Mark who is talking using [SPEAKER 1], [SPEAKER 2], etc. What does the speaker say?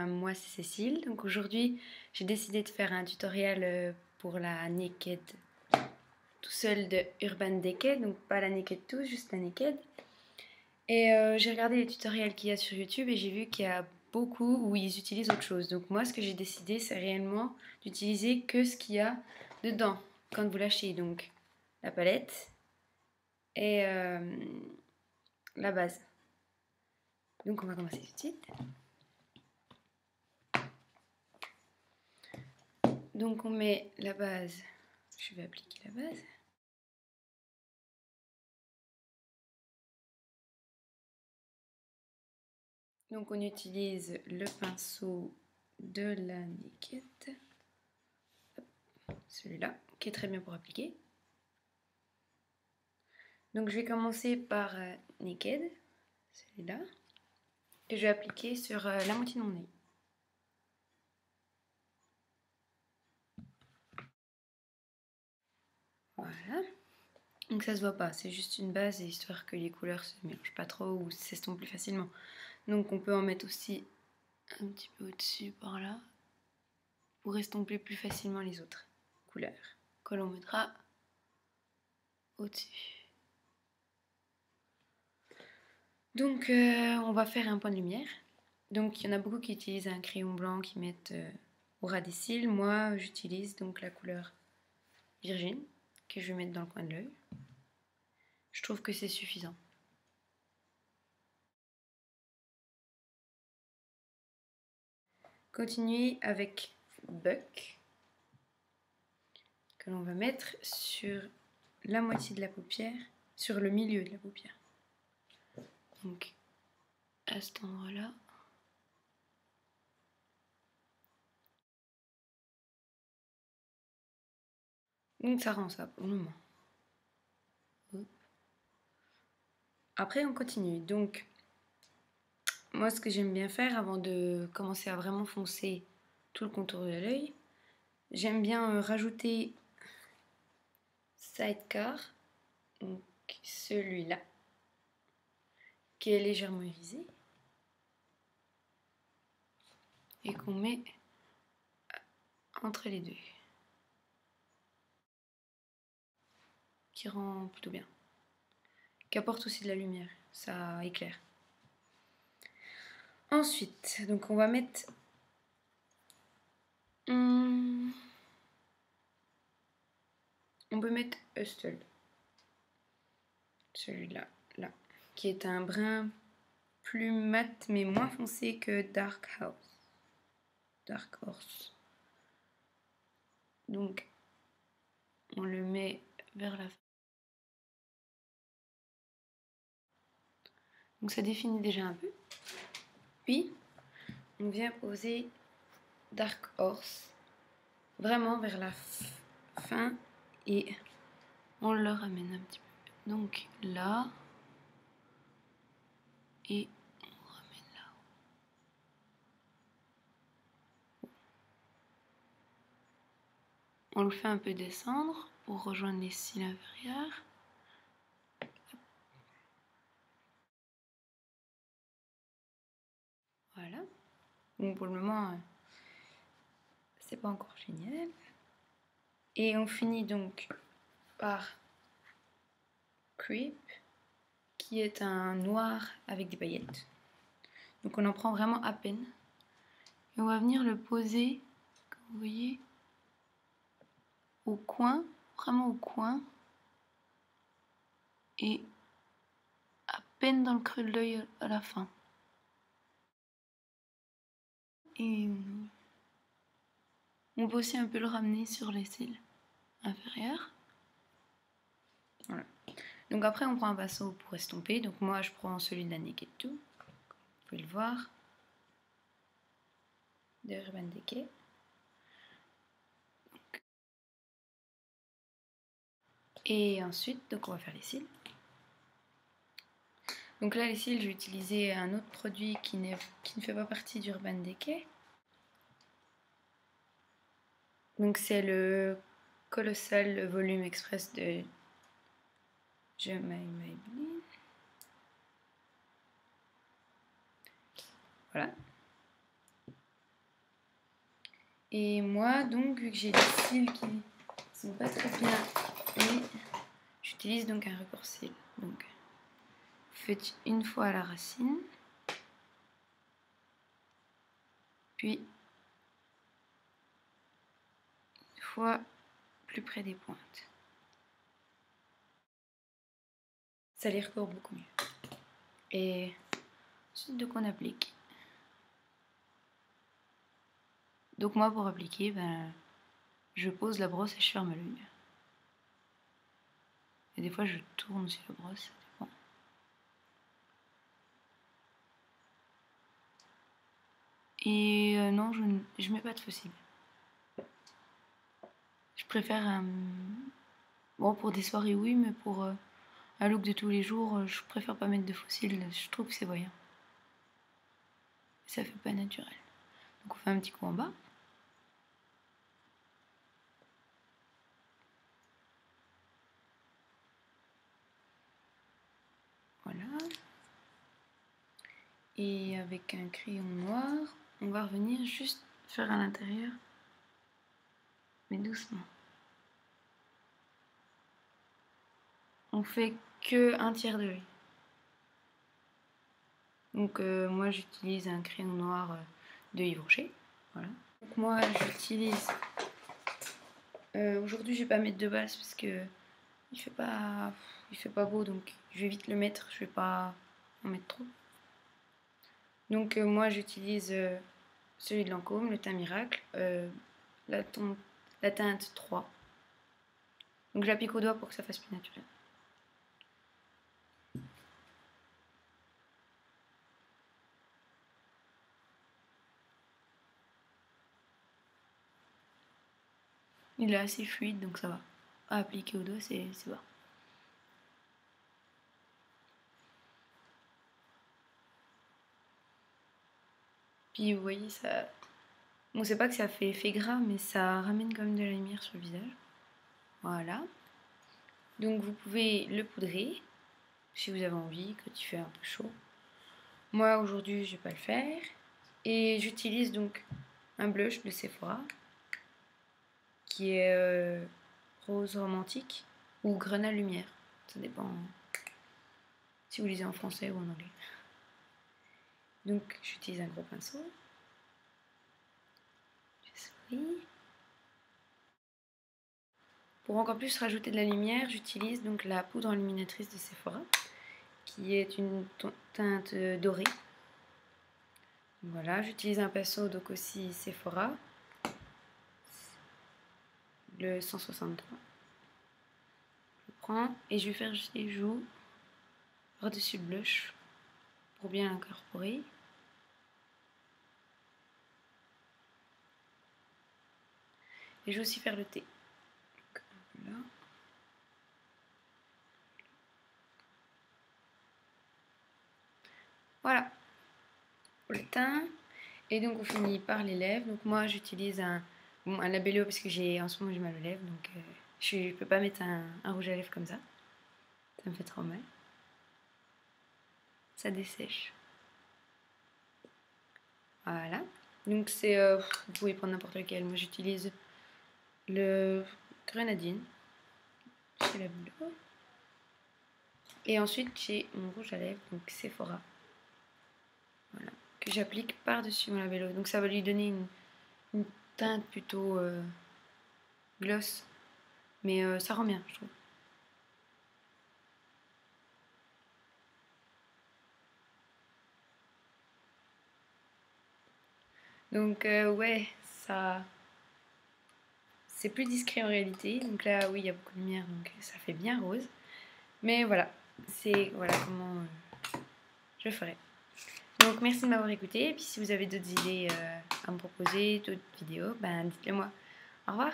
[SPEAKER 1] Moi c'est Cécile, donc aujourd'hui j'ai décidé de faire un tutoriel pour la Naked tout seul de Urban Decay, donc pas la Naked tout, juste la Naked. Et j'ai regardé les tutoriels qu'il y a sur YouTube et j'ai vu qu'il y a beaucoup où ils utilisent autre chose. Donc moi ce que j'ai décidé c'est réellement d'utiliser que ce qu'il y a dedans quand vous l'achetez, donc la palette et la base. Donc on va commencer tout de suite. Donc on met la base, je vais appliquer la base. Donc on utilise le pinceau de la Naked, celui-là, qui est très bien pour appliquer. Donc je vais commencer par Naked, celui-là, que je vais appliquer sur la moitié de mon œil. Voilà. Donc ça se voit pas, c'est juste une base histoire que les couleurs se mélangent pas trop ou s'estompent plus facilement. Donc on peut en mettre aussi un petit peu au-dessus par là pour estomper plus facilement les autres couleurs que l'on mettra au-dessus. Donc on va faire un point de lumière. Donc il y en a beaucoup qui utilisent un crayon blanc qui mettent au ras des cils. Moi j'utilise donc la couleur Virgin que je vais mettre dans le coin de l'œil. Je trouve que c'est suffisant. Continuez avec Buck que l'on va mettre sur la moitié de la paupière, sur le milieu de la paupière. Donc à cet endroit-là. Donc ça rend ça pour le moment. Après on continue. Donc moi ce que j'aime bien faire avant de commencer à vraiment foncer tout le contour de l'œil, j'aime bien rajouter Sidecar, donc celui-là, qui est légèrement irisé et qu'on met entre les deux, qui rend plutôt bien, qui apporte aussi de la lumière, ça éclaire. Ensuite, donc on va mettre on peut mettre Hustle, celui-là, là, qui est un brun plus mat mais moins foncé que Dark Horse. Donc on le met vers la fin. Donc ça définit déjà un peu. Puis on vient poser Dark Horse vraiment vers la fin et on le ramène un petit peu. Donc là et on ramène là. On le fait un peu descendre pour rejoindre les cils inférieurs. Voilà. Bon, pour le moment, c'est pas encore génial. Et on finit donc par Creep, qui est un noir avec des paillettes. Donc on en prend vraiment à peine. Et on va venir le poser, comme vous voyez, au coin, vraiment au coin. Et à peine dans le creux de l'œil à la fin. Et on peut aussi un peu le ramener sur les cils inférieurs. Voilà. Donc après on prend un pinceau pour estomper. Donc moi je prends celui de la Naked Too, vous pouvez le voir, de Urban Decay. Et ensuite donc on va faire les cils. Donc là les cils, j'ai utilisé un autre produit qui ne fait pas partie d'Urban Decay. Donc c'est le Colossal Volume Express de Maybelline. Voilà. Et moi, donc, vu que j'ai des cils qui sont pas très bien, et j'utilise donc un recours cils. Donc, vous faites une fois à la racine, puis une fois plus près des pointes. Ça les recourt beaucoup mieux. Et ensuite, donc on applique. Donc moi, pour appliquer, ben, je pose la brosse et je ferme l'œil. Et des fois, je tourne aussi la brosse, ça dépend. Et non, je mets pas de fossiles. Je préfère bon, pour des soirées, oui, mais pour un look de tous les jours, je préfère pas mettre de fossiles. Je trouve que c'est voyant. Ça fait pas naturel. Donc on fait un petit coup en bas. Voilà. Et avec un crayon noir, on va revenir juste faire à l'intérieur, mais doucement. On fait que un tiers de l'œil. Donc moi j'utilise un crayon noir de Yves Rocher. Voilà. Donc moi j'utilise... aujourd'hui je vais pas mettre de base parce que il fait pas beau, donc je vais vite le mettre, je vais pas en mettre trop. Donc moi j'utilise celui de Lancôme, le teint miracle, la teinte 3. Donc j'applique au doigt pour que ça fasse plus naturel. Il est assez fluide, donc ça va. À appliquer au doigt, c'est bon. Puis vous voyez, ça... Bon, c'est pas que ça fait effet gras, mais ça ramène quand même de la lumière sur le visage. Voilà. Donc vous pouvez le poudrer, si vous avez envie, quand il fait un peu chaud. Moi, aujourd'hui, je vais pas le faire. Et j'utilise donc un blush de Sephora, qui est rose romantique ou grenat lumière. Ça dépend si vous lisez en français ou en anglais. Donc j'utilise un gros pinceau. Je souris. Pour encore plus rajouter de la lumière, j'utilise donc la poudre illuminatrice de Sephora, qui est une teinte dorée. Voilà, j'utilise un pinceau donc aussi Sephora, le 163. Je prends et je vais faire juste les joues par-dessus le blush pour bien l'incorporer. Et je vais aussi faire le thé. Voilà. Voilà pour le teint. Et donc on finit par les lèvres. Donc moi j'utilise un labello parce que en ce moment j'ai mal aux lèvres. Donc je peux pas mettre un rouge à lèvres comme ça. Ça me fait trop mal. Ça dessèche. Voilà. Donc c'est... vous pouvez prendre n'importe lequel. Moi j'utilise le grenadine. C'est la bleu. Et ensuite j'ai mon rouge à lèvres, donc Sephora. Voilà. Que j'applique par-dessus mon labello. Donc ça va lui donner une teinte plutôt gloss. Mais ça rend bien, je trouve. Donc ouais, ça... C'est plus discret en réalité. Donc là, oui, il y a beaucoup de lumière, donc ça fait bien rose. Mais voilà, c'est voilà comment je ferai. Donc merci de m'avoir écouté. Et puis si vous avez d'autres idées à me proposer, d'autres vidéos, ben dites-le moi. Au revoir.